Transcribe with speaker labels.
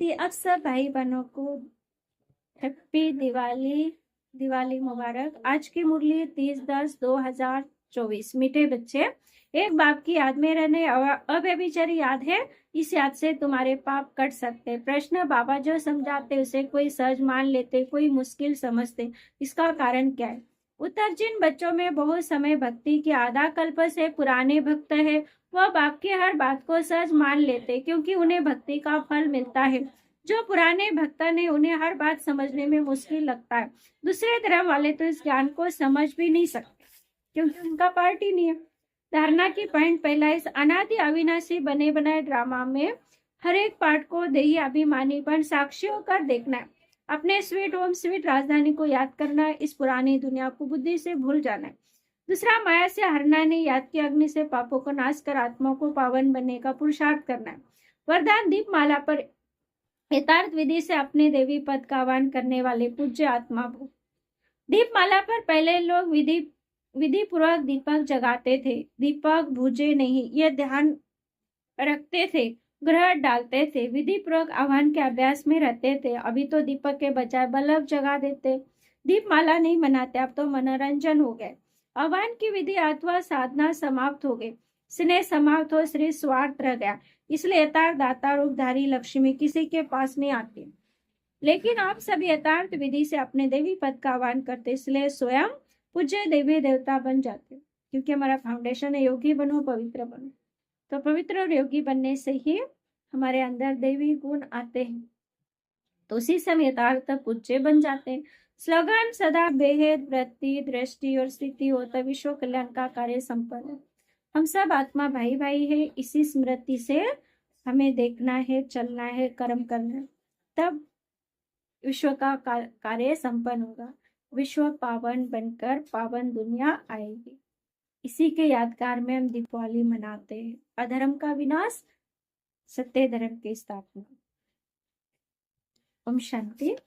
Speaker 1: शांति। अब सब भाई बहनों को हैप्पी दिवाली मुबारक। आज की मुरली 30/10/2024। मीठे बच्चे, एक बाप की याद में रहने अव्यभिचारी याद है, इस याद से तुम्हारे पाप कट सकते। प्रश्न, बाबा जो समझाते उसे कोई सहज मान लेते, कोई मुश्किल समझते, इसका कारण क्या है? उत्तर, जिन बच्चों में बहुत समय भक्ति की आधा कल्प से पुराने भक्त है, वह बाप की हर बात को सहज मान लेते, क्योंकि उन्हें भक्ति का फल मिलता है। जो पुराने भक्त ने, उन्हें हर बात समझने में मुश्किल लगता है। दूसरे धर्म वाले तो इस ज्ञान को समझ भी नहीं सकते, क्योंकि उनका पार्ट ही नहीं है। धारणा की पॉइंट पहला, इस अनादि अविनाशी बने बनाए ड्रामा में हर एक पार्ट को देही अभिमानीपन साक्षी होकर देखना है। अपने स्वीट होम स्वीट राजधानी को याद करना है, इस पुरानी दुनिया को बुद्धि से भूल जाना है। दूसरा, माया से हरना ने याद की अग्नि से पापों को नाश कर आत्मा को पावन बनने का पुरुषार्थ करना है। वरदान, दीपमाला पर यथार्थ विधि से अपने देवी पद का आह्वान करने वाले पूज्य आत्मा भो। दीपमाला पर पहले लोग विधि पूर्वक दीपक जगाते थे, दीपक बुझे नहीं, ये ध्यान रखते थे, ग्रह डालते थे, विधि पूर्वक आह्वान के अभ्यास में रहते थे। अभी तो दीपक के बजाय बल्ब जगा देते, दीपमाला नहीं मनाते, अब तो मनोरंजन हो गए। आह्वान की विधि अथवा साधना समाप्त हो गई, स्नेह समाप्त हो, श्री स्वार्थ रह गया। इसलिए यथार्थ दाता रूपधारी लक्ष्मी किसी के पास नहीं आती। लेकिन आप सभी यथार्थ विधि से अपने देवी पद का आह्वान करते, इसलिए स्वयं पूज्य देवी देवता बन जाते, क्योंकि हमारा फाउंडेशन है योगी बनो पवित्र बनो। तो पवित्र और योगी बनने से ही हमारे अंदर देवी गुण आते हैं, तो उसी समय यथार्थ पूज्य बन जाते हैं। स्लोगन, सदा बेहद वृत्ति दृष्टि और स्थिति हो तब विश्व कल्याण का कार्य संपन्न है। हम सब आत्मा भाई भाई है, इसी स्मृति से हमें देखना है, चलना है, कर्म करना है, तब विश्व का कार्य संपन्न होगा। विश्व पावन बनकर पावन दुनिया आएगी। इसी के यादगार में हम दीपावली मनाते हैं। अधर्म का विनाश, सत्य धर्म की स्थापना। ओम शांति।